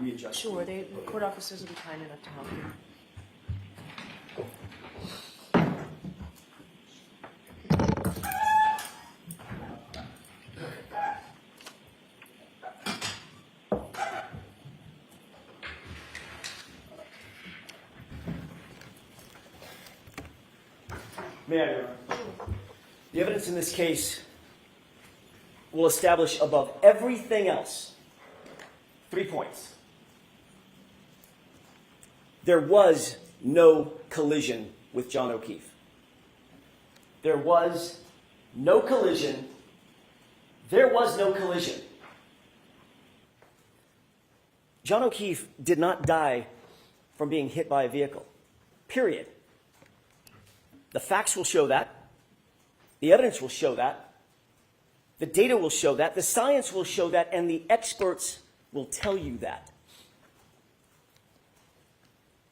readjust? Sure, the court officers will be kind enough to help you. May I, Your Honor? The evidence in this case will establish above everything else 3 points. There was no collision with John O'Keefe. There was no collision. There was no collision. John O'Keefe did not die from being hit by a vehicle. Period. The facts will show that. The evidence will show that. The data will show that. The science will show that. And the experts will tell you that.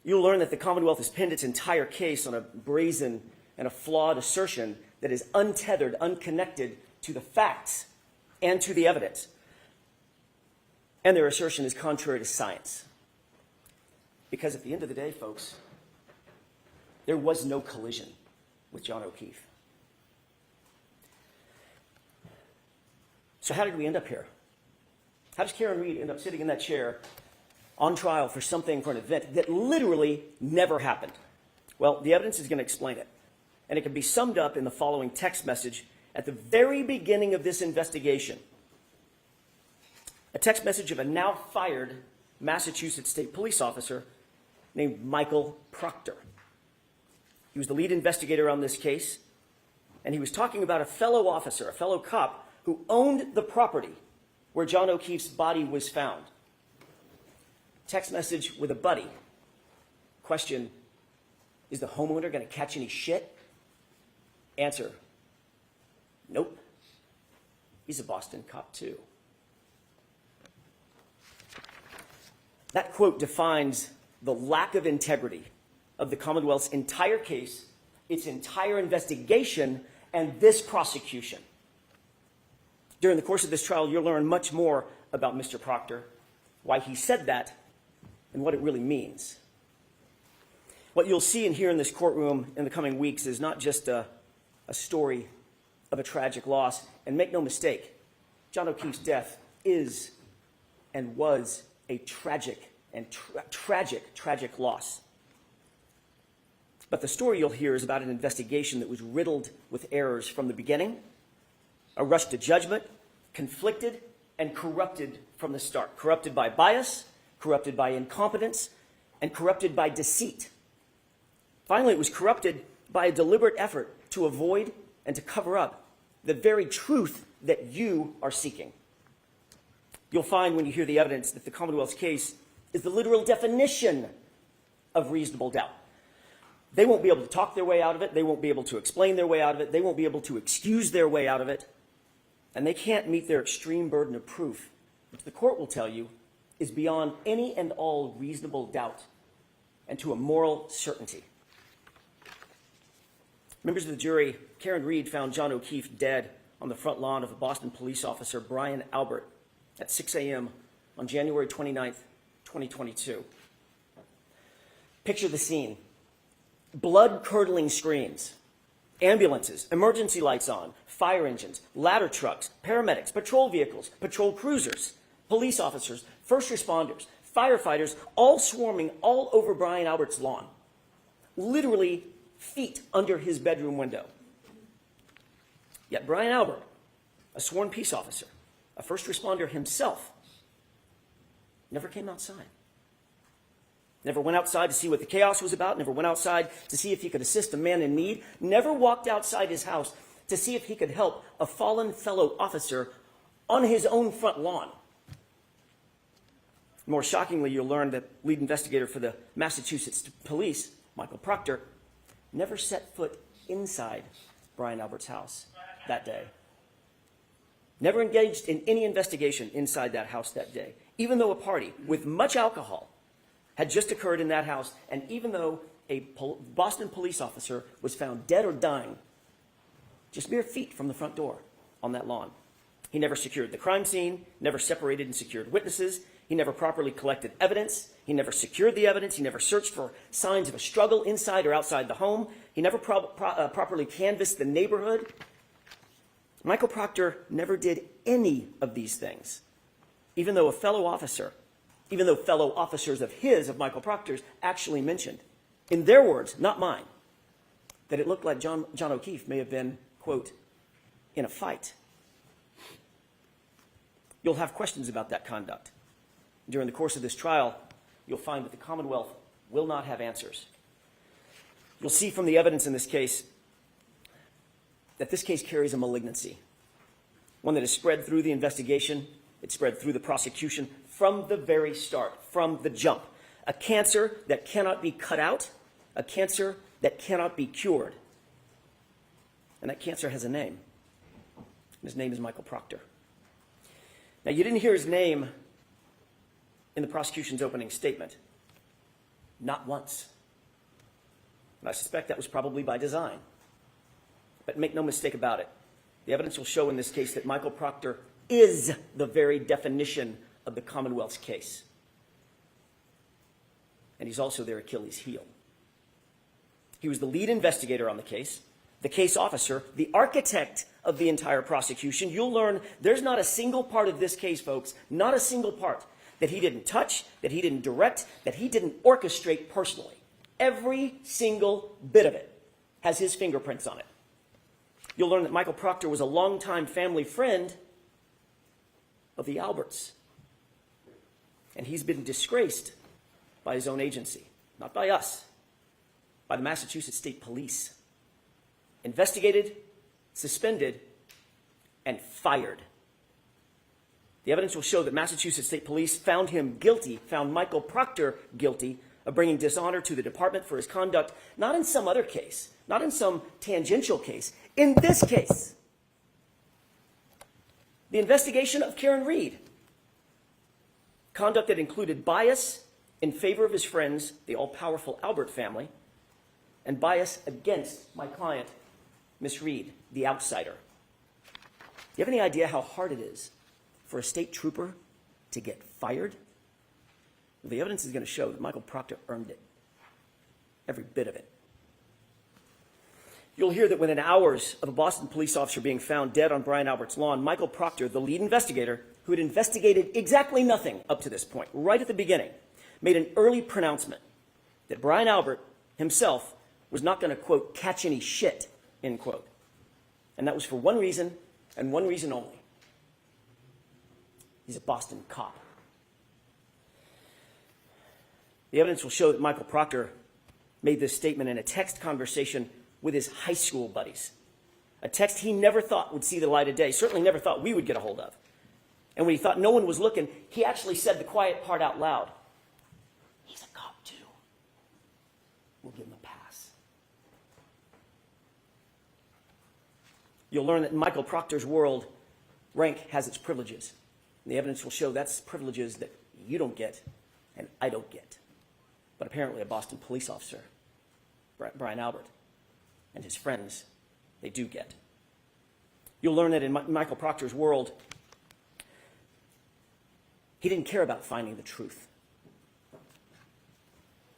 You'll learn that the Commonwealth has pinned its entire case on a brazen and a flawed assertion that is untethered, unconnected to the facts and to the evidence. And their assertion is contrary to science. Because at the end of the day, folks, there was no collision with John O'Keefe. So how did we end up here? How does Karen Reed end up sitting in that chair on trial for an event that literally never happened? Well, the evidence is going to explain it. And it can be summed up in the following text message at the very beginning of this investigation. A text message of a now fired Massachusetts State Police officer named Michael Proctor. He was the lead investigator on this case, and he was talking about a fellow officer, a fellow cop, who owned the property where John O'Keefe's body was found. Text message with a buddy. Question, is the homeowner going to catch any shit? Answer, nope. He's a Boston cop too. That quote defines the lack of integrity of the Commonwealth's entire case, its entire investigation, and this prosecution. During the course of this trial, you'll learn much more about Mr. Proctor, why he said that, and what it really means. What you'll see and hear in this courtroom in the coming weeks is not just a story of a tragic loss. And make no mistake, John O'Keefe's death is and was a tragic loss. But the story you'll hear is about an investigation that was riddled with errors from the beginning, a rush to judgment, conflicted, and corrupted from the start. Corrupted by bias, corrupted by incompetence, and corrupted by deceit. Finally, it was corrupted by a deliberate effort to avoid and to cover up the very truth that you are seeking. You'll find when you hear the evidence that the Commonwealth's case is the literal definition of reasonable doubt. They won't be able to talk their way out of it. They won't be able to explain their way out of it. They won't be able to excuse their way out of it. And they can't meet their extreme burden of proof, which the court will tell you is beyond any and all reasonable doubt and to a moral certainty. Members of the jury, Karen Reed found John O'Keefe dead on the front lawn of a Boston police officer, Brian Albert, at 6 a.m. on January 29th, 2022. Picture the scene. Blood-curdling screams, ambulances, emergency lights on, fire engines, ladder trucks, paramedics, patrol vehicles, patrol cruisers, police officers, first responders, firefighters, all swarming all over Brian Albert's lawn, literally feet under his bedroom window. Yet Brian Albert, a sworn peace officer, a first responder himself, never came outside. Never went outside to see what the chaos was about, never went outside to see if he could assist a man in need, never walked outside his house to see if he could help a fallen fellow officer on his own front lawn. More shockingly, you'll learn that lead investigator for the Massachusetts Police, Michael Proctor, never set foot inside Brian Albert's house that day. Never engaged in any investigation inside that house that day, even though a party with much alcohol had just occurred in that house, and even though a Boston police officer was found dead or dying just mere feet from the front door on that lawn. He never secured the crime scene, never separated and secured witnesses. He never properly collected evidence. He never secured the evidence. He never searched for signs of a struggle inside or outside the home. He never properly canvassed the neighborhood. Michael Proctor never did any of these things, even though fellow officers of Michael Proctor's, actually mentioned, in their words, not mine, that it looked like John O'Keefe may have been, quote, in a fight. You'll have questions about that conduct. During the course of this trial, you'll find that the Commonwealth will not have answers. You'll see from the evidence in this case that this case carries a malignancy, one that is spread through the investigation, it's spread through the prosecution from the very start, from the jump. A cancer that cannot be cut out, a cancer that cannot be cured. And that cancer has a name. His name is Michael Proctor. Now, you didn't hear his name in the prosecution's opening statement. Not once. And I suspect that was probably by design. But make no mistake about it. The evidence will show in this case that Michael Proctor is the very definition of the Commonwealth's case. And he's also their Achilles heel. He was the lead investigator on the case officer, the architect of the entire prosecution. You'll learn there's not a single part of this case, folks, not a single part, that he didn't touch, that he didn't direct, that he didn't orchestrate personally. Every single bit of it has his fingerprints on it. You'll learn that Michael Proctor was a longtime family friend of the Alberts. And he's been disgraced by his own agency, not by us, by the Massachusetts State Police. Investigated, suspended, and fired. The evidence will show that Massachusetts State Police found him guilty, found Michael Proctor guilty of bringing dishonor to the department for his conduct, not in some other case, not in some tangential case, in this case. The investigation of Karen Reed. Conduct that included bias in favor of his friends, the all-powerful Albert family, and bias against my client, Miss Reed, the outsider. Do you have any idea how hard it is for a state trooper to get fired? Well, the evidence is going to show that Michael Proctor earned it. Every bit of it. You'll hear that within hours of a Boston police officer being found dead on Brian Albert's lawn, Michael Proctor, the lead investigator, who had investigated exactly nothing up to this point, right at the beginning, made an early pronouncement that Brian Albert himself was not going to, quote, catch any shit, end quote. And that was for one reason, and one reason only. He's a Boston cop. The evidence will show that Michael Proctor made this statement in a text conversation with his high school buddies. A text he never thought would see the light of day, certainly never thought we would get a hold of. And when he thought no one was looking, he actually said the quiet part out loud. He's a cop too. We'll give him a pass. You'll learn that in Michael Proctor's world, rank has its privileges. And the evidence will show that's privileges that you don't get and I don't get. But apparently a Boston police officer, Brian Albert, and his friends, they do get. You'll learn that in Michael Proctor's world, he didn't care about finding the truth.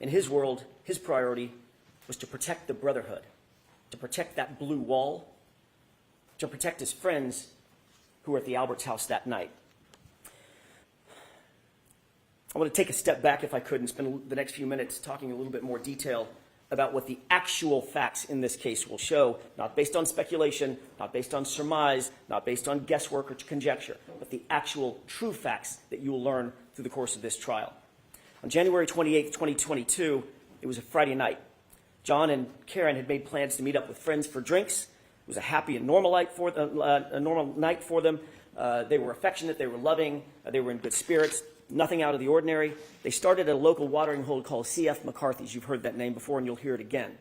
In his world, his priority was to protect the brotherhood, to protect that blue wall, to protect his friends who were at the Alberts' house that night. I want to take a step back, if I could, and spend the next few minutes talking a little bit more detail about what the actual facts in this case will show, not based on speculation, not based on surmise, not based on guesswork or conjecture, but the actual true facts that you will learn through the course of this trial. On January 28th, 2022, it was a Friday night. John and Karen had made plans to meet up with friends for drinks. It was a happy and normal night for them. They were affectionate, they were loving, they were in good spirits. Nothing out of the ordinary. They started at a local watering hole called C.F. McCarthy's. You've heard that name before, and you'll hear it again.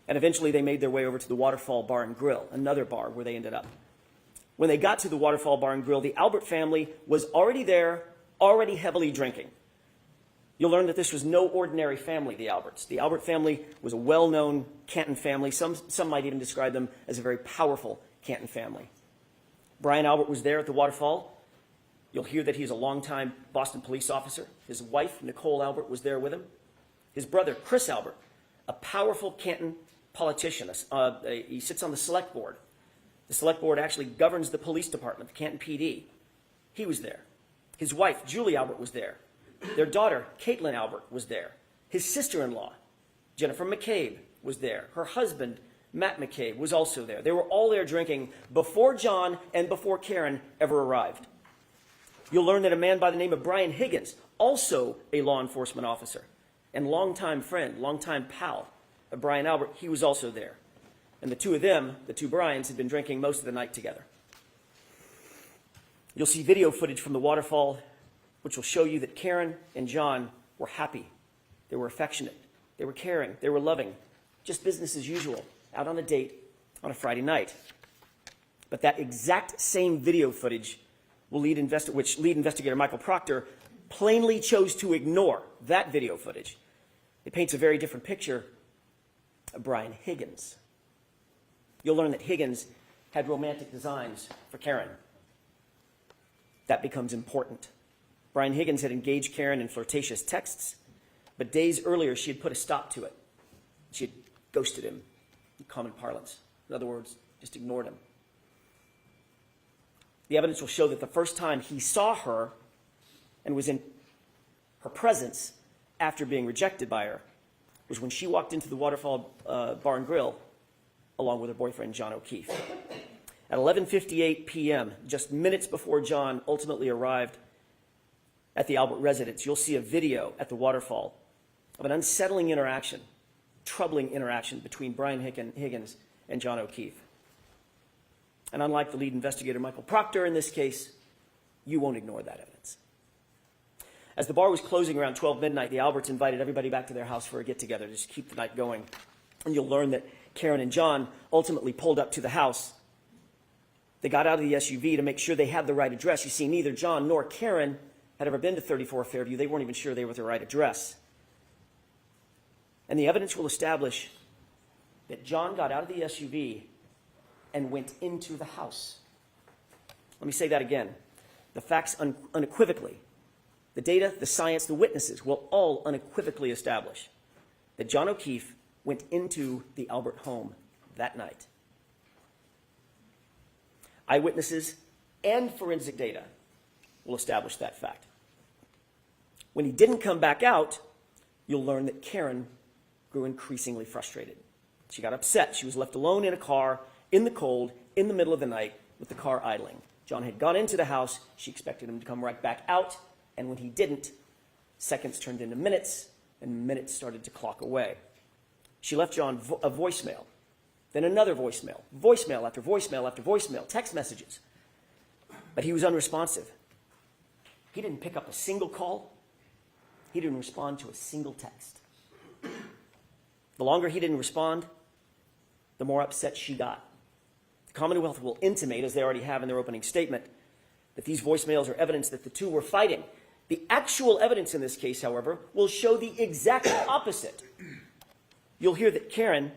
And eventually they made their way over to the Waterfall Bar and Grill, another bar where they ended up. When they got to the Waterfall Bar and Grill, the Albert family was already there, already heavily drinking. You'll learn that this was no ordinary family, the Alberts. The Albert family was a well-known Canton family. Some might even describe them as a very powerful Canton family. Brian Albert was there at the Waterfall. You'll hear that he's a longtime Boston police officer. His wife, Nicole Albert, was there with him. His brother, Chris Albert, a powerful Canton politician. He sits on the select board. The select board actually governs the police department, the Canton PD. He was there. His wife, Julie Albert, was there. Their daughter, Caitlin Albert, was there. His sister-in-law, Jennifer McCabe, was there. Her husband, Matt McCabe, was also there. They were all there drinking before John and before Karen ever arrived. You'll learn that a man by the name of Brian Higgins, also a law enforcement officer and longtime friend, longtime pal of Brian Albert, he was also there. And the two of them, the two Bryans, had been drinking most of the night together. You'll see video footage from the waterfall, which will show you that Karen and John were happy. They were affectionate. They were caring. They were loving. Just business as usual, out on a date on a Friday night. But that exact same video footage which lead investigator Michael Proctor plainly chose to ignore that video footage. It paints a very different picture of Brian Higgins. You'll learn that Higgins had romantic designs for Karen. That becomes important. Brian Higgins had engaged Karen in flirtatious texts, but days earlier she had put a stop to it. She had ghosted him, in common parlance. In other words, just ignored him. The evidence will show that the first time he saw her and was in her presence after being rejected by her was when she walked into the Waterfall Bar and Grill along with her boyfriend, John O'Keefe. At 11:58 p.m., just minutes before John ultimately arrived at the Albert residence, you'll see a video at the waterfall of an unsettling interaction, troubling interaction between Brian Higgins and John O'Keefe. And unlike the lead investigator, Michael Proctor, in this case, you won't ignore that evidence. As the bar was closing around 12 midnight, the Alberts invited everybody back to their house for a get-together to just keep the night going. And you'll learn that Karen and John ultimately pulled up to the house. They got out of the SUV to make sure they had the right address. You see, neither John nor Karen had ever been to 34 Fairview. They weren't even sure they were at the right address. And the evidence will establish that John got out of the SUV and went into the house. Let me say that again. The facts unequivocally, the data, the science, the witnesses will all unequivocally establish that John O'Keefe went into the Albert home that night. Eyewitnesses and forensic data will establish that fact. When he didn't come back out, you'll learn that Karen grew increasingly frustrated. She got upset. She was left alone in a car, in the cold, in the middle of the night, with the car idling. John had gone into the house. She expected him to come right back out, and when he didn't, seconds turned into minutes, and minutes started to clock away. She left John a voicemail, then another voicemail, voicemail after voicemail after voicemail, text messages. But he was unresponsive. He didn't pick up a single call. He didn't respond to a single text. The longer he didn't respond, the more upset she got. The Commonwealth will intimate, as they already have in their opening statement, that these voicemails are evidence that the two were fighting. The actual evidence in this case, however, will show the exact opposite. You'll hear that Karen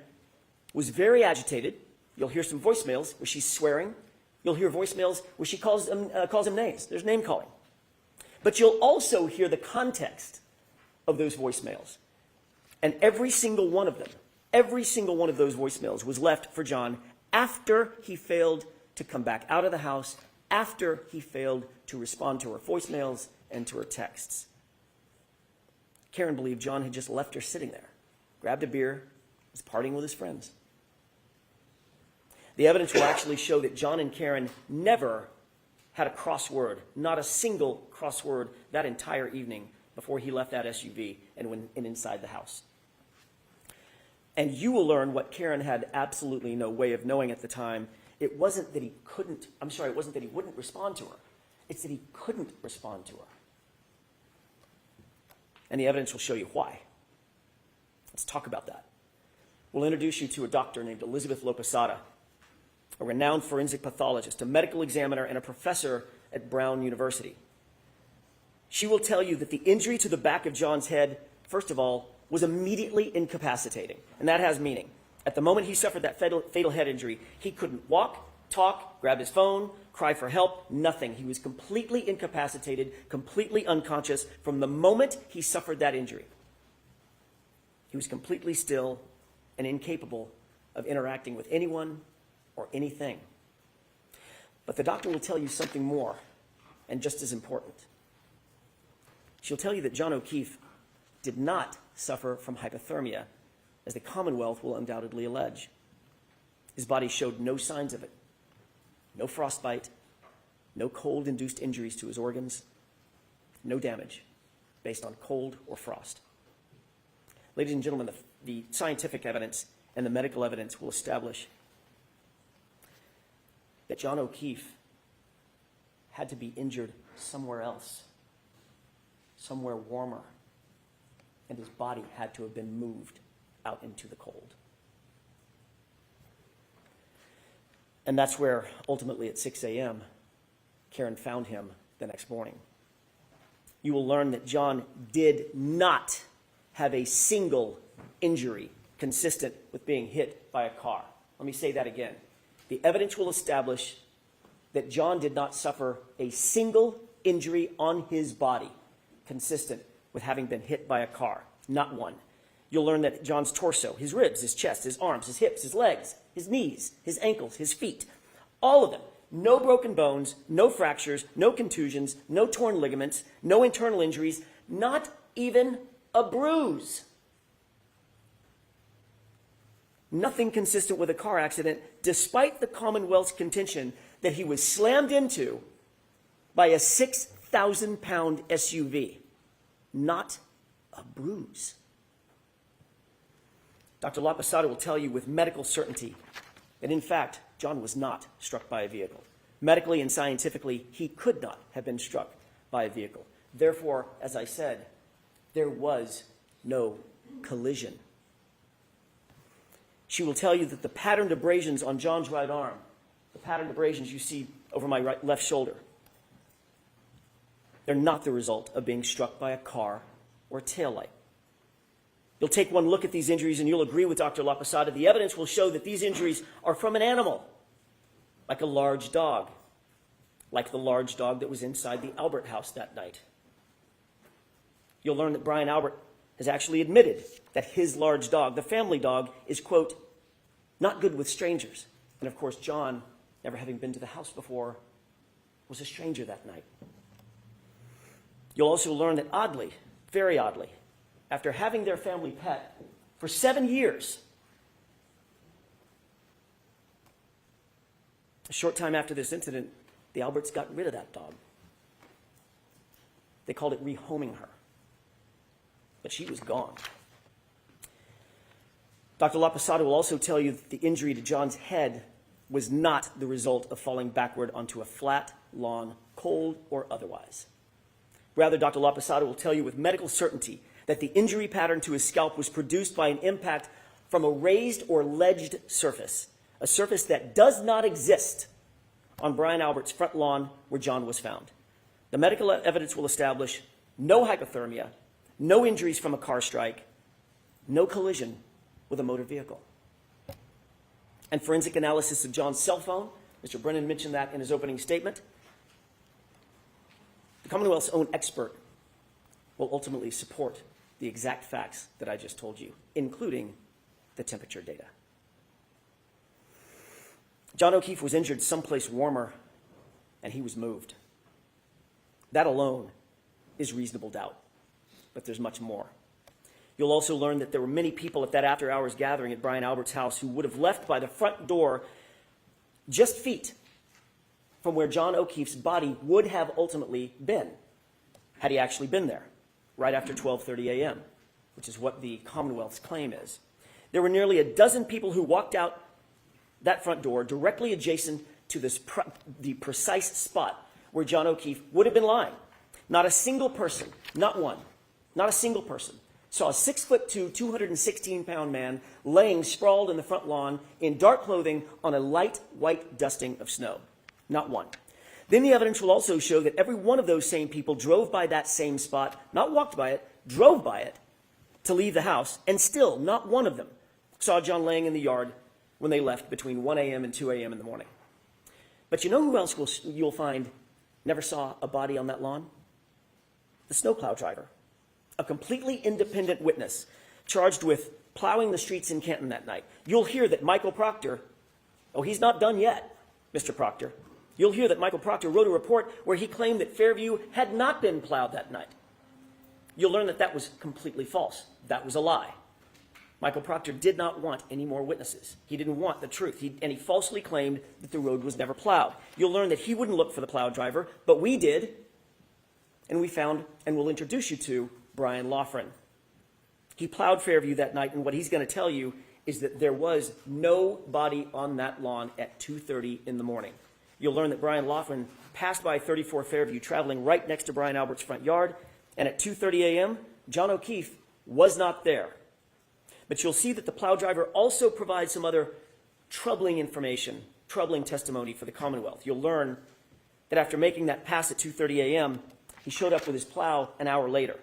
was very agitated. You'll hear some voicemails where she's swearing. You'll hear voicemails where she calls him names. There's name calling. But you'll also hear the context of those voicemails. And every single one of them, every single one of those voicemails was left for John after he failed to come back out of the house, after he failed to respond to her voicemails and to her texts. Karen believed John had just left her sitting there, grabbed a beer, was partying with his friends. The evidence will actually show that John and Karen never had a crossword, not a single crossword that entire evening before he left that SUV and went inside the house. And you will learn what Karen had absolutely no way of knowing at the time. It wasn't that he wouldn't respond to her. It's that he couldn't respond to her. And the evidence will show you why. Let's talk about that. We'll introduce you to a doctor named Elizabeth Lopesada, a renowned forensic pathologist, a medical examiner, and a professor at Brown University. She will tell you that the injury to the back of John's head, first of all, was immediately incapacitating. And that has meaning. At the moment he suffered that fatal head injury, he couldn't walk, talk, grab his phone, cry for help, nothing. He was completely incapacitated, completely unconscious from the moment he suffered that injury. He was completely still and incapable of interacting with anyone or anything. But the doctor will tell you something more, and just as important. She'll tell you that John O'Keefe did not suffer from hypothermia, as the Commonwealth will undoubtedly allege. His body showed no signs of it. No frostbite, no cold-induced injuries to his organs, no damage based on cold or frost. Ladies and gentlemen, the scientific evidence and the medical evidence will establish that John O'Keefe had to be injured somewhere else, somewhere warmer, and his body had to have been moved out into the cold. And that's where, ultimately at 6 a.m., Karen found him the next morning. You will learn that John did not have a single injury consistent with being hit by a car. Let me say that again. The evidence will establish that John did not suffer a single injury on his body consistent with having been hit by a car. Not one. You'll learn that John's torso, his ribs, his chest, his arms, his hips, his legs, his knees, his ankles, his feet, all of them, no broken bones, no fractures, no contusions, no torn ligaments, no internal injuries, not even a bruise. Nothing consistent with a car accident, despite the Commonwealth's contention that he was slammed into by a 6,000-pound SUV. Not a bruise. Dr. LaPosada will tell you with medical certainty that, in fact, John was not struck by a vehicle. Medically and scientifically, he could not have been struck by a vehicle. Therefore, as I said, there was no collision. She will tell you that the patterned abrasions on John's right arm, the patterned abrasions you see over my left shoulder, they're not the result of being struck by a car or a taillight. You'll take one look at these injuries and you'll agree with Dr. LaPosada. The evidence will show that these injuries are from an animal, like a large dog, like the large dog that was inside the Albert house that night. You'll learn that Brian Albert has actually admitted that his large dog, the family dog, is, quote, not good with strangers. And of course, John, never having been to the house before, was a stranger that night. You'll also learn that oddly, very oddly, after having their family pet for 7 years, a short time after this incident, the Alberts got rid of that dog. They called it rehoming her. But she was gone. Dr. LaPosada will also tell you that the injury to John's head was not the result of falling backward onto a flat lawn, cold or otherwise. Rather, Dr. LaPosada will tell you with medical certainty that the injury pattern to his scalp was produced by an impact from a raised or ledged surface, a surface that does not exist on Brian Albert's front lawn where John was found. The medical evidence will establish no hypothermia, no injuries from a car strike, no collision with a motor vehicle. And forensic analysis of John's cell phone, Mr. Brennan mentioned that in his opening statement. The Commonwealth's own expert will ultimately support the exact facts that I just told you, including the temperature data. John O'Keefe was injured someplace warmer, and he was moved. That alone is reasonable doubt, but there's much more. You'll also learn that there were many people at that after-hours gathering at Brian Albert's house who would have left by the front door just feet from where John O'Keefe's body would have ultimately been, had he actually been there, right after 12:30 a.m., which is what the Commonwealth's claim is. There were nearly a dozen people who walked out that front door directly adjacent to the precise spot where John O'Keefe would have been lying. Not a single person, not one, not a single person, saw a 6'2", 216-pound man laying sprawled in the front lawn in dark clothing on a light white dusting of snow. Not one. Then the evidence will also show that every one of those same people drove by that same spot, not walked by it, drove by it to leave the house, and still not one of them saw John laying in the yard when they left between 1 a.m. and 2 a.m. in the morning. But you know who else you'll find never saw a body on that lawn? The snowplow driver, a completely independent witness charged with plowing the streets in Canton that night. You'll hear that Michael Proctor, oh, he's not done yet, Mr. Proctor. You'll hear that Michael Proctor wrote a report where he claimed that Fairview had not been plowed that night. You'll learn that that was completely false. That was a lie. Michael Proctor did not want any more witnesses. He didn't want the truth, and he falsely claimed that the road was never plowed. You'll learn that he wouldn't look for the plow driver, but we did, and we found, and we'll introduce you to, Brian Loughran. He plowed Fairview that night, and what he's going to tell you is that there was no body on that lawn at 2:30 in the morning. You'll learn that Brian Loughran passed by 34 Fairview, traveling right next to Brian Albert's front yard, and at 2:30 a.m., John O'Keefe was not there. But you'll see that the plow driver also provides some other troubling information, troubling testimony for the Commonwealth. You'll learn that after making that pass at 2:30 a.m., he showed up with his plow an hour later.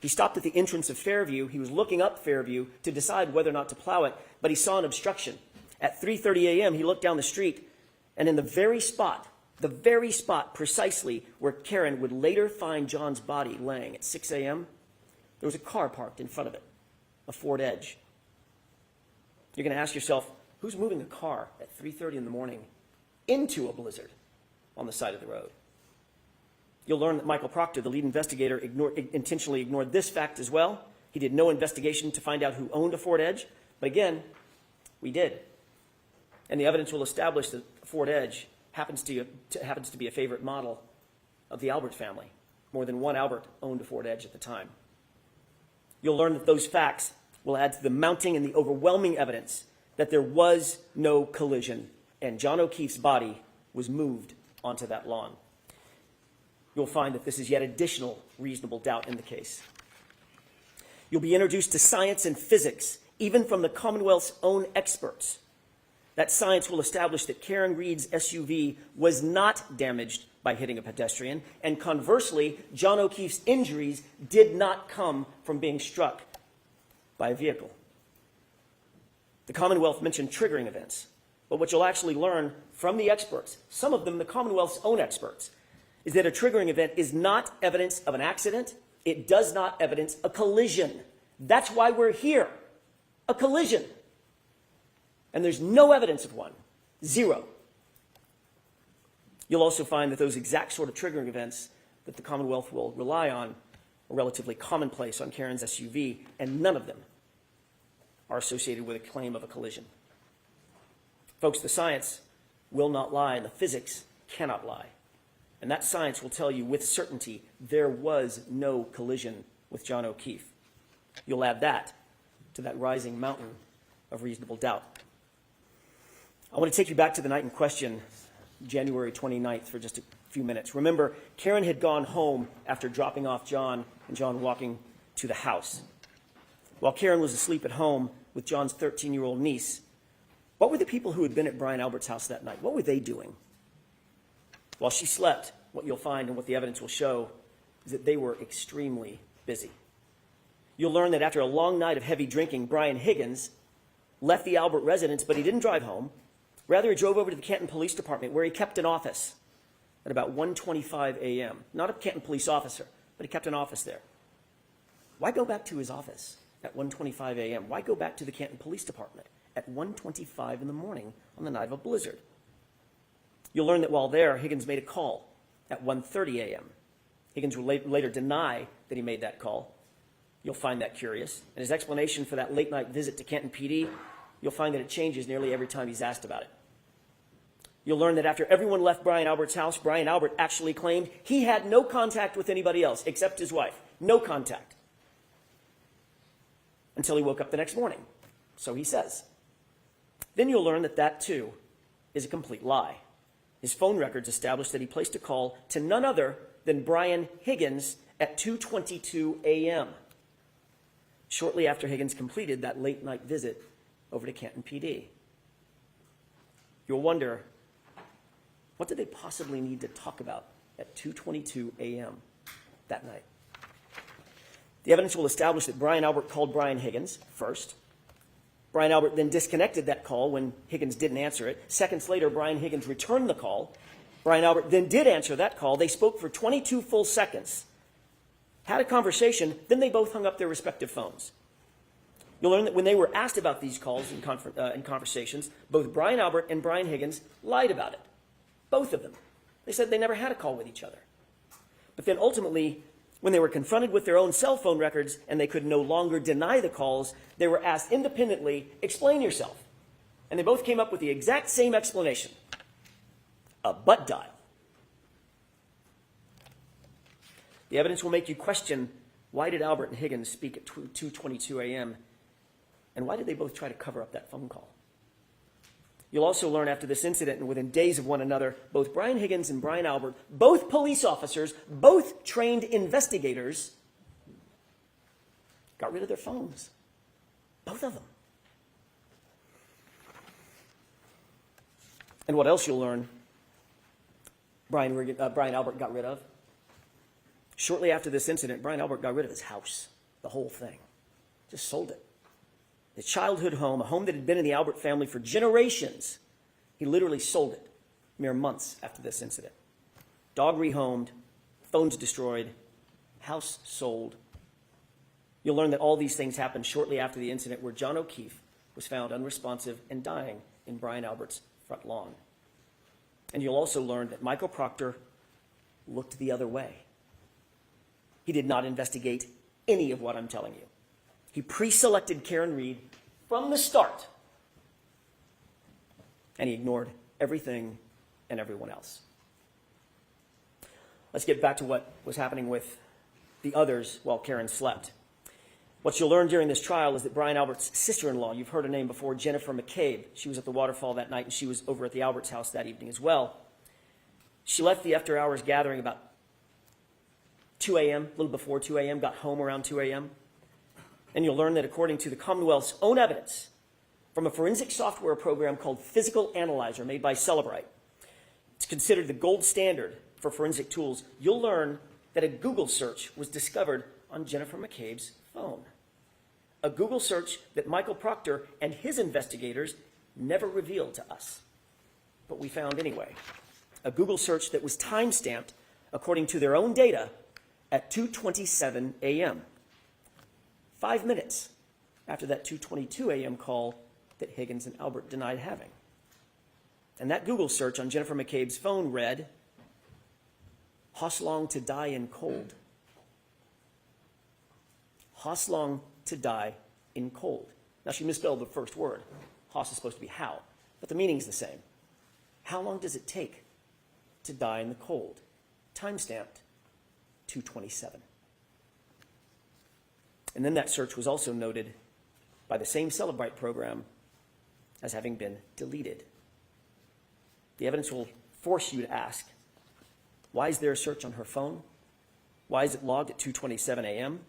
He stopped at the entrance of Fairview. He was looking up Fairview to decide whether or not to plow it, but he saw an obstruction. At 3:30 a.m., he looked down the street, and in the very spot precisely where Karen would later find John's body laying at 6 a.m., there was a car parked in front of it, a Ford Edge. You're going to ask yourself, who's moving a car at 3:30 in the morning into a blizzard on the side of the road? You'll learn that Michael Proctor, the lead investigator, intentionally ignored this fact as well. He did no investigation to find out who owned a Ford Edge, but again, we did. And the evidence will establish that Ford Edge happens to be a favorite model of the Albert family. More than one Albert owned a Ford Edge at the time. You'll learn that those facts will add to the mounting and the overwhelming evidence that there was no collision and John O'Keefe's body was moved onto that lawn. You'll find that this is yet additional reasonable doubt in the case. You'll be introduced to science and physics, even from the Commonwealth's own experts. That science will establish that Karen Reed's SUV was not damaged by hitting a pedestrian, and conversely, John O'Keefe's injuries did not come from being struck by a vehicle. The Commonwealth mentioned triggering events, but what you'll actually learn from the experts, some of them the Commonwealth's own experts, is that a triggering event is not evidence of an accident. It does not evidence a collision. That's why we're here. A collision. And there's no evidence of one. Zero. You'll also find that those exact sort of triggering events that the Commonwealth will rely on are relatively commonplace on Karen's SUV, and none of them are associated with a claim of a collision. Folks, the science will not lie, and the physics cannot lie. And that science will tell you with certainty there was no collision with John O'Keefe. You'll add that to that rising mountain of reasonable doubt. I want to take you back to the night in question, January 29th, for just a few minutes. Remember, Karen had gone home after dropping off John and John walking to the house. While Karen was asleep at home with John's 13-year-old niece, what were the people who had been at Brian Albert's house that night? What were they doing? While she slept, what you'll find and what the evidence will show is that they were extremely busy. You'll learn that after a long night of heavy drinking, Brian Higgins left the Albert residence, but he didn't drive home. Rather, he drove over to the Canton Police Department, where he kept an office at about 1:25 a.m. Not a Canton police officer, but he kept an office there. Why go back to his office at 1:25 a.m.? Why go back to the Canton Police Department at 1:25 in the morning on the night of a blizzard? You'll learn that while there, Higgins made a call at 1:30 a.m. Higgins will later deny that he made that call. You'll find that curious. And his explanation for that late-night visit to Canton PD, you'll find that it changes nearly every time he's asked about it. You'll learn that after everyone left Brian Albert's house, Brian Albert actually claimed he had no contact with anybody else except his wife. No contact. Until he woke up the next morning. So he says. Then you'll learn that that, too, is a complete lie. His phone records establish that he placed a call to none other than Brian Higgins at 2:22 a.m., shortly after Higgins completed that late-night visit over to Canton PD. You'll wonder, what did they possibly need to talk about at 2:22 a.m. that night? The evidence will establish that Brian Albert called Brian Higgins first. Brian Albert then disconnected that call when Higgins didn't answer it. Seconds later, Brian Higgins returned the call. Brian Albert then did answer that call. They spoke for 22 full seconds, had a conversation, then they both hung up their respective phones. You'll learn that when they were asked about these calls and conversations, both Brian Albert and Brian Higgins lied about it. Both of them. They said they never had a call with each other. But then ultimately, when they were confronted with their own cell phone records and they could no longer deny the calls, they were asked independently, explain yourself. And they both came up with the exact same explanation. A butt dial. The evidence will make you question, why did Albert and Higgins speak at 2:22 a.m.? And why did they both try to cover up that phone call? You'll also learn after this incident and within days of one another, both Brian Higgins and Brian Albert, both police officers, both trained investigators, got rid of their phones. Both of them. And what else you'll learn, Brian Albert got rid of? Shortly after this incident, Brian Albert got rid of his house, the whole thing. Just sold it. His childhood home, a home that had been in the Albert family for generations. He literally sold it mere months after this incident. Dog rehomed, phones destroyed, house sold. You'll learn that all these things happened shortly after the incident where John O'Keefe was found unresponsive and dying in Brian Albert's front lawn. And you'll also learn that Michael Proctor looked the other way. He did not investigate any of what I'm telling you. He pre-selected Karen Reed from the start, and he ignored everything and everyone else. Let's get back to what was happening with the others while Karen slept. What you'll learn during this trial is that Brian Albert's sister-in-law, you've heard her name before, Jennifer McCabe, she was at the waterfall that night, and she was over at the Alberts' house that evening as well. She left the after-hours gathering about 2 a.m., a little before 2 a.m., got home around 2 a.m., and you'll learn that according to the Commonwealth's own evidence from a forensic software program called Physical Analyzer made by Celebrite, it's considered the gold standard for forensic tools, you'll learn that a Google search was discovered on Jennifer McCabe's phone. A Google search that Michael Proctor and his investigators never revealed to us, but we found anyway. A Google search that was time-stamped, according to their own data, at 2:27 a.m. 5 minutes after that 2:22 a.m. call that Higgins and Albert denied having. And that Google search on Jennifer McCabe's phone read, Hoslong to die in cold. Hoslong to die in cold. Now, she misspelled the first word. Hos is supposed to be how, but the meaning's the same. How long does it take to die in the cold? Time-stamped 2:27. And then that search was also noted by the same Celebrite program as having been deleted. The evidence will force you to ask, why is there a search on her phone? Why is it logged at 2:27 a.m.?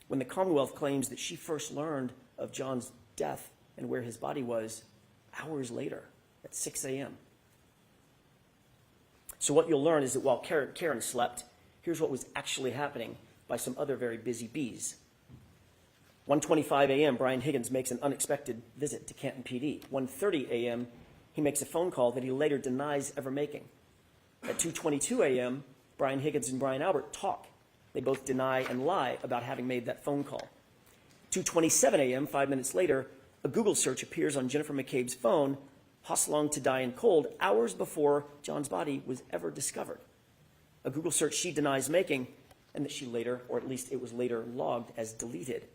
When the Commonwealth claims that she first learned of John's death and where his body was hours later at 6 a.m. So what you'll learn is that while Karen slept, here's what was actually happening by some other very busy bees. 1:25 a.m., Brian Higgins makes an unexpected visit to Canton PD. 1:30 a.m., he makes a phone call that he later denies ever making. At 2:22 a.m., Brian Higgins and Brian Albert talk. They both deny and lie about having made that phone call. 2:27 a.m., 5 minutes later, a Google search appears on Jennifer McCabe's phone, Hoslong to die in cold, hours before John's body was ever discovered. A Google search she denies making, and that she later, or at least it was later logged as deleted.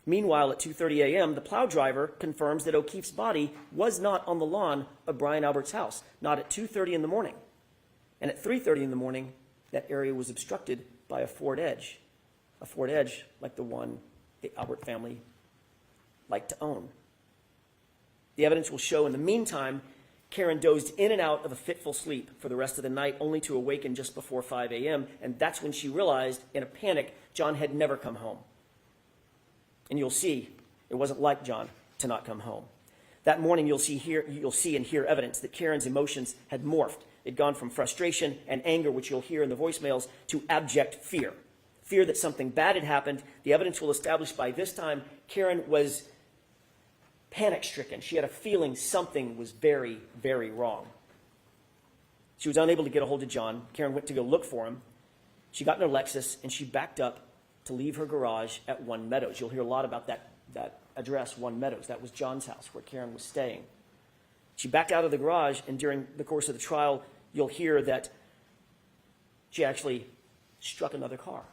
Meanwhile, at 2:30 a.m., the plow driver confirms that O'Keefe's body was not on the lawn of Brian Albert's house, not at 2:30 in the morning. And at 3:30 in the morning, that area was obstructed by a Ford Edge like the one the Albert family liked to own. The evidence will show in the meantime, Karen dozed in and out of a fitful sleep for the rest of the night, only to awaken just before 5 a.m., and that's when she realized, in a panic, John had never come home. And you'll see, it wasn't like John to not come home. That morning, you'll see and hear evidence that Karen's emotions had morphed. It'd gone from frustration and anger, which you'll hear in the voicemails, to abject fear. Fear that something bad had happened. The evidence will establish by this time Karen was panic-stricken. She had a feeling something was very, very wrong. She was unable to get a hold of John. Karen went to go look for him. She got in her Lexus, and she backed up to leave her garage at One Meadows. You'll hear a lot about that address, One Meadows. That was John's house where Karen was staying. She backed out of the garage, and during the course of the trial, you'll hear that she actually struck another car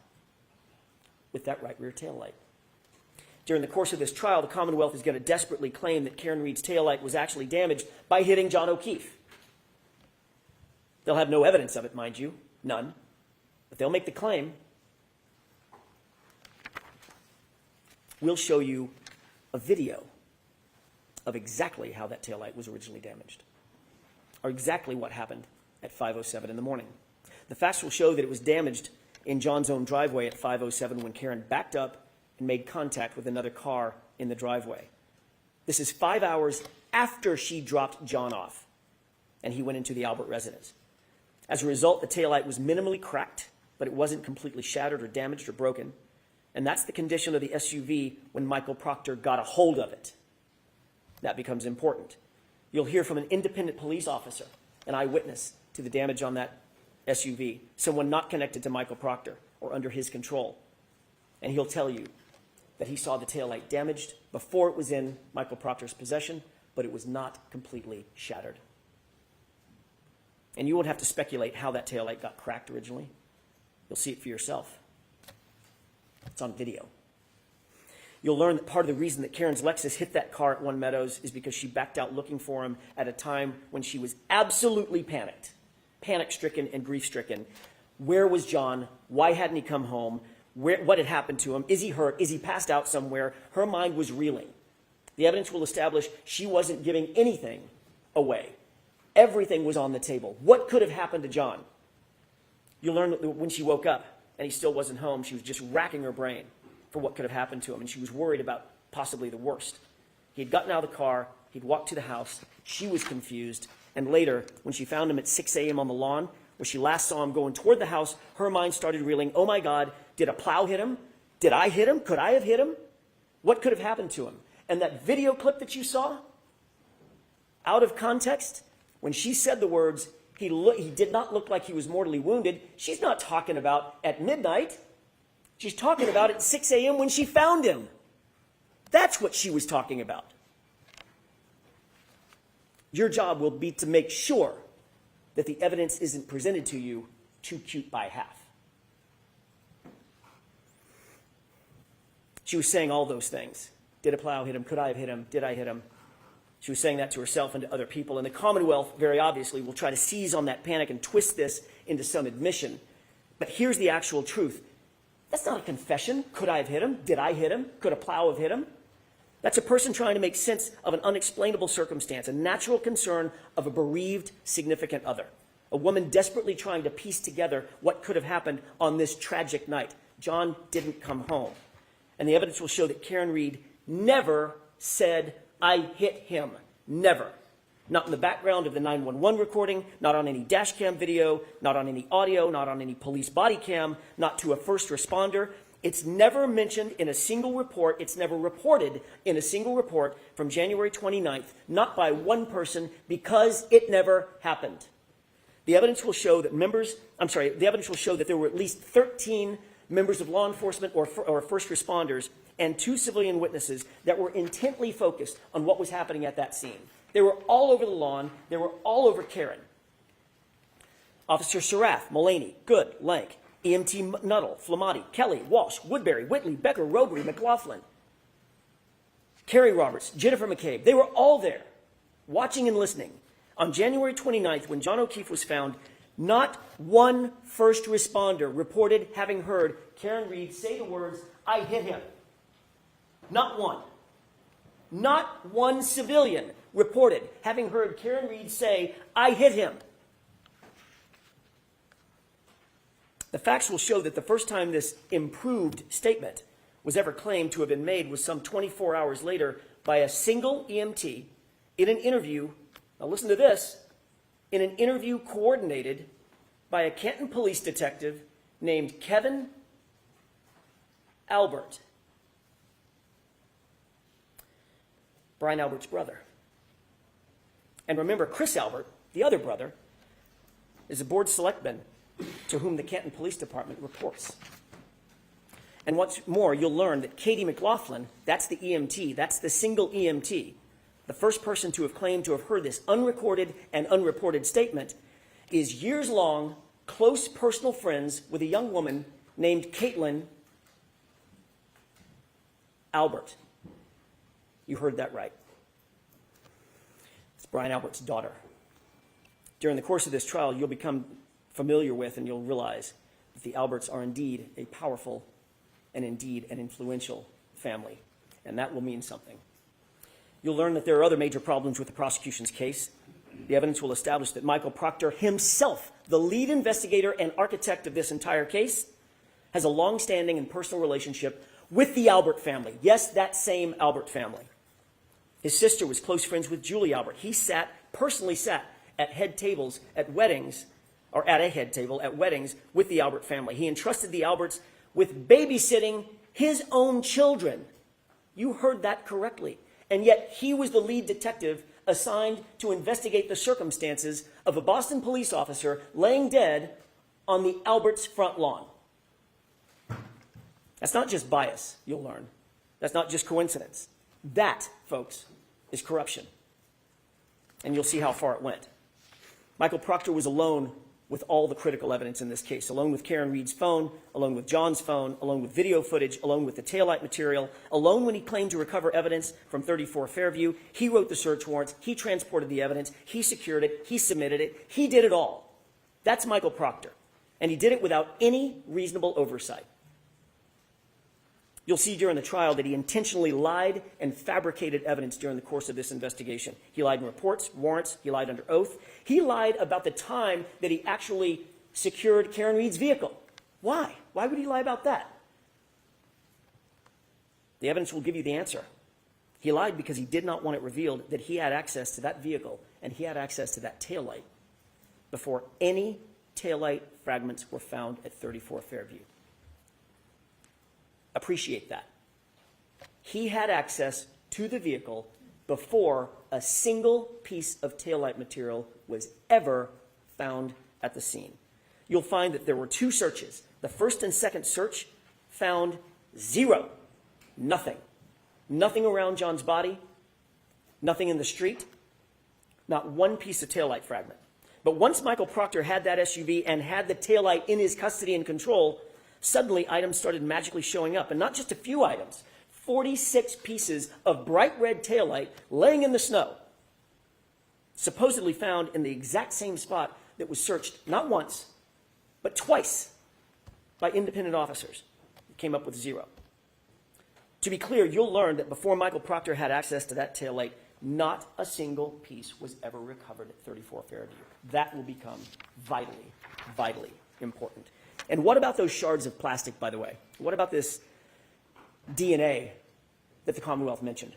with that right rear taillight. During the course of this trial, the Commonwealth is going to desperately claim that Karen Reed's taillight was actually damaged by hitting John O'Keefe. They'll have no evidence of it, mind you, none. But they'll make the claim. We'll show you a video of exactly how that taillight was originally damaged, or exactly what happened at 5:07 in the morning. The facts will show that it was damaged in John's own driveway at 5:07 when Karen backed up and made contact with another car in the driveway. This is 5 hours after she dropped John off, and he went into the Albert residence. As a result, the taillight was minimally cracked, but it wasn't completely shattered or damaged or broken. And that's the condition of the SUV when Michael Proctor got a hold of it. That becomes important. You'll hear from an independent police officer, an eyewitness to the damage on that SUV, someone not connected to Michael Proctor or under his control. And he'll tell you that he saw the taillight damaged before it was in Michael Proctor's possession, but it was not completely shattered. And you won't have to speculate how that taillight got cracked originally. You'll see it for yourself. It's on video. You'll learn that part of the reason that Karen's Lexus hit that car at One Meadows is because she backed out looking for him at a time when she was absolutely panic-stricken and grief-stricken. Where was John? Why hadn't he come home? What had happened to him? Is he hurt? Is he passed out somewhere? Her mind was reeling. The evidence will establish she wasn't giving anything away. Everything was on the table. What could have happened to John? You'll learn that when she woke up and he still wasn't home, she was just racking her brain for what could have happened to him, and she was worried about possibly the worst. He had gotten out of the car, he'd walked to the house, she was confused, and later, when she found him at 6 a.m. on the lawn, where she last saw him going toward the house, her mind started reeling, oh my God, did a plow hit him? Did I hit him? Could I have hit him? What could have happened to him? And that video clip that you saw, out of context, when she said the words, he did not look like he was mortally wounded, she's not talking about at midnight. She's talking about at 6 a.m. when she found him. That's what she was talking about. Your job will be to make sure that the evidence isn't presented to you too cute by half. She was saying all those things. Did a plow hit him? Could I have hit him? Did I hit him? She was saying that to herself and to other people. And the Commonwealth, very obviously, will try to seize on that panic and twist this into some admission. But here's the actual truth. That's not a confession. Could I have hit him? Did I hit him? Could a plow have hit him? That's a person trying to make sense of an unexplainable circumstance, a natural concern of a bereaved significant other. A woman desperately trying to piece together what could have happened on this tragic night. John didn't come home. And the evidence will show that Karen Reed never said, I hit him. Never. Not in the background of the 911 recording, not on any dash cam video, not on any audio, not on any police body cam, not to a first responder. It's never mentioned in a single report. It's never reported in a single report from January 29th, not by one person, because it never happened. The evidence will show that there were at least 13 members of law enforcement or first responders and 2 civilian witnesses that were intently focused on what was happening at that scene. They were all over the lawn. They were all over Karen. Officer Sarath, Mullaney, Good, Lank, EMT Nuttall, Flamati, Kelly, Walsh, Woodbury, Whitley, Becker, Robery, McLaughlin, Carrie Roberts, Jennifer McCabe. They were all there, watching and listening. On January 29th, when John O'Keefe was found, not one first responder reported having heard Karen Reed say the words, I hit him. Not one. Not one civilian reported having heard Karen Reed say, I hit him. The facts will show that the first time this improved statement was ever claimed to have been made was some 24 hours later by a single EMT in an interview. Now listen to this. In an interview coordinated by a Canton police detective named Kevin Albert. Brian Albert's brother. And remember, Chris Albert, the other brother, is a board selectman to whom the Canton Police Department reports. And what's more, you'll learn that Katie McLaughlin, that's the EMT, that's the single EMT, the first person to have claimed to have heard this unrecorded and unreported statement, is years-long, close personal friends with a young woman named Caitlin Albert. You heard that right. It's Brian Albert's daughter. During the course of this trial, you'll become familiar with and you'll realize that the Alberts are indeed a powerful and indeed an influential family, and that will mean something. You'll learn that there are other major problems with the prosecution's case. The evidence will establish that Michael Proctor himself, the lead investigator and architect of this entire case, has a long-standing and personal relationship with the Albert family. Yes, that same Albert family. His sister was close friends with Julie Albert. He personally sat at head tables at weddings, or at a head table at weddings with the Albert family. He entrusted the Alberts with babysitting his own children. You heard that correctly. And yet he was the lead detective assigned to investigate the circumstances of a Boston police officer laying dead on the Alberts' front lawn. That's not just bias, you'll learn. That's not just coincidence. That, folks, is corruption. And you'll see how far it went. Michael Proctor was alone with all the critical evidence in this case, alone with Karen Reed's phone, alone with John's phone, alone with video footage, alone with the taillight material, alone when he claimed to recover evidence from 34 Fairview. He wrote the search warrants, he transported the evidence, he secured it, he submitted it, he did it all. That's Michael Proctor, and he did it without any reasonable oversight. You'll see during the trial that he intentionally lied and fabricated evidence during the course of this investigation. He lied in reports, warrants, he lied under oath. He lied about the time that he actually secured Karen Reed's vehicle. Why? Why would he lie about that? The evidence will give you the answer. He lied because he did not want it revealed that he had access to that vehicle and he had access to that taillight before any taillight fragments were found at 34 Fairview. Appreciate that. He had access to the vehicle before a single piece of taillight material was ever found at the scene. You'll find that there were two searches. The first and second search found zero. Nothing. Nothing around John's body. Nothing in the street. Not one piece of taillight fragment. But once Michael Proctor had that SUV and had the taillight in his custody and control, suddenly items started magically showing up. And not just a few items. 46 pieces of bright red taillight laying in the snow, supposedly found in the exact same spot that was searched not once, but twice by independent officers. It came up with zero. To be clear, you'll learn that before Michael Proctor had access to that taillight, not a single piece was ever recovered at 34 Fairview. That will become vitally, vitally important. And what about those shards of plastic, by the way? What about this DNA that the Commonwealth mentioned?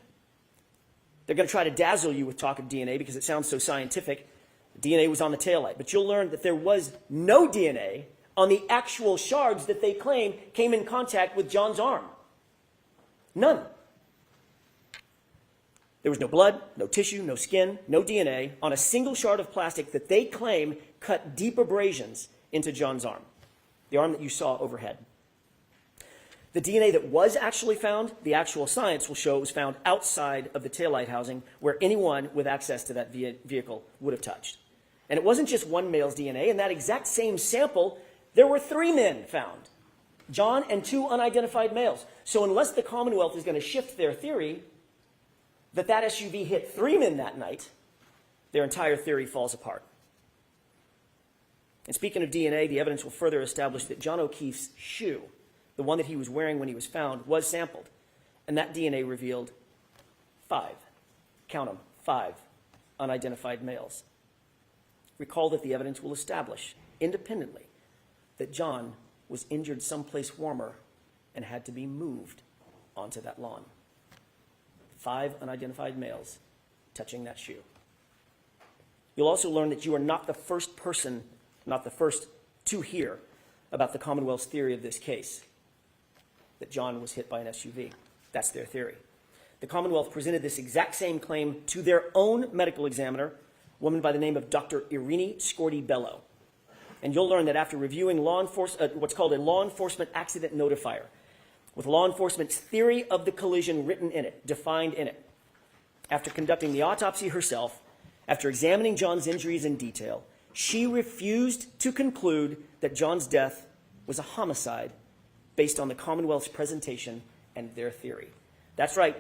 They're going to try to dazzle you with talk of DNA because it sounds so scientific. DNA was on the taillight. But you'll learn that there was no DNA on the actual shards that they claim came in contact with John's arm. None. There was no blood, no tissue, no skin, no DNA on a single shard of plastic that they claim cut deep abrasions into John's arm, the arm that you saw overhead. The DNA that was actually found, the actual science will show it was found outside of the taillight housing where anyone with access to that vehicle would have touched. And it wasn't just one male's DNA. In that exact same sample, there were 3 men found, John and 2 unidentified males. So unless the Commonwealth is going to shift their theory that that SUV hit 3 men that night, their entire theory falls apart. And speaking of DNA, the evidence will further establish that John O'Keefe's shoe, the one that he was wearing when he was found, was sampled. And that DNA revealed 5, count them, 5 unidentified males. Recall that the evidence will establish independently that John was injured someplace warmer and had to be moved onto that lawn. 5 unidentified males touching that shoe. You'll also learn that you are not the first person, not the first to hear about the Commonwealth's theory of this case, that John was hit by an SUV. That's their theory. the Commonwealth presented this exact same claim to their own medical examiner, a woman by the name of Dr. Irini Scorti-Bello. And you'll learn that after reviewing what's called a law enforcement accident notifier, with law enforcement's theory of the collision written in it, defined in it, after conducting the autopsy herself, after examining John's injuries in detail, she refused to conclude that John's death was a homicide based on the Commonwealth's presentation and their theory. That's right.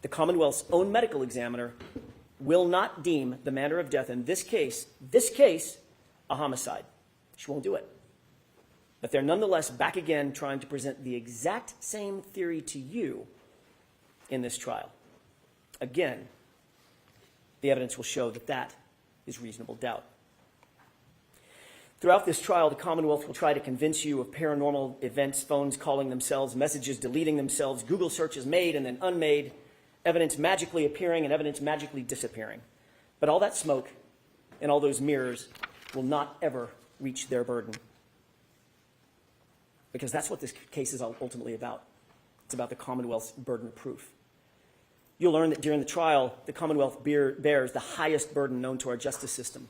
The Commonwealth's own medical examiner will not deem the manner of death in this case, a homicide. She won't do it. But they're nonetheless back again trying to present the exact same theory to you in this trial. Again, the evidence will show that that is reasonable doubt. Throughout this trial, the Commonwealth will try to convince you of paranormal events, phones calling themselves, messages deleting themselves, Google searches made and then unmade, evidence magically appearing and evidence magically disappearing. But all that smoke and all those mirrors will not ever reach their burden. Because that's what this case is ultimately about. It's about the Commonwealth's burden of proof. You'll learn that during the trial, the Commonwealth bears the highest burden known to our justice system.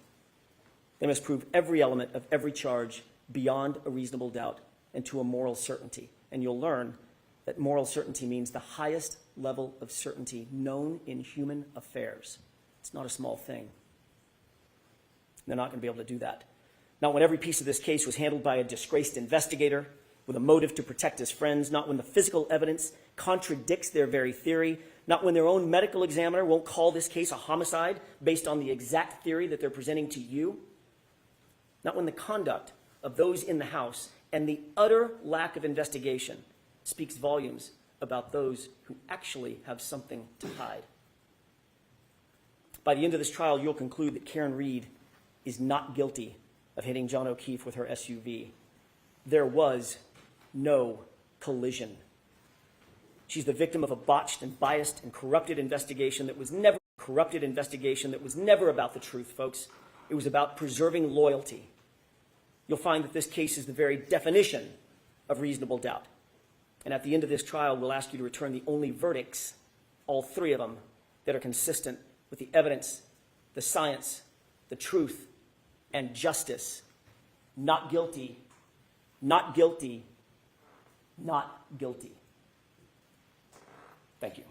They must prove every element of every charge beyond a reasonable doubt and to a moral certainty. And you'll learn that moral certainty means the highest level of certainty known in human affairs. It's not a small thing. They're not going to be able to do that. Not when every piece of this case was handled by a disgraced investigator with a motive to protect his friends, not when the physical evidence contradicts their very theory, not when their own medical examiner won't call this case a homicide based on the exact theory that they're presenting to you, not when the conduct of those in the House and the utter lack of investigation speaks volumes about those who actually have something to hide. By the end of this trial, you'll conclude that Karen Reed is not guilty of hitting John O'Keefe with her SUV. There was no collision. She's the victim of a botched and biased and corrupted investigation that was never about the truth, folks. It was about preserving loyalty. You'll find that this case is the very definition of reasonable doubt. And at the end of this trial, we'll ask you to return the only verdicts, all three of them, that are consistent with the evidence, the science, the truth, and justice. Not guilty, not guilty, not guilty. Thank you.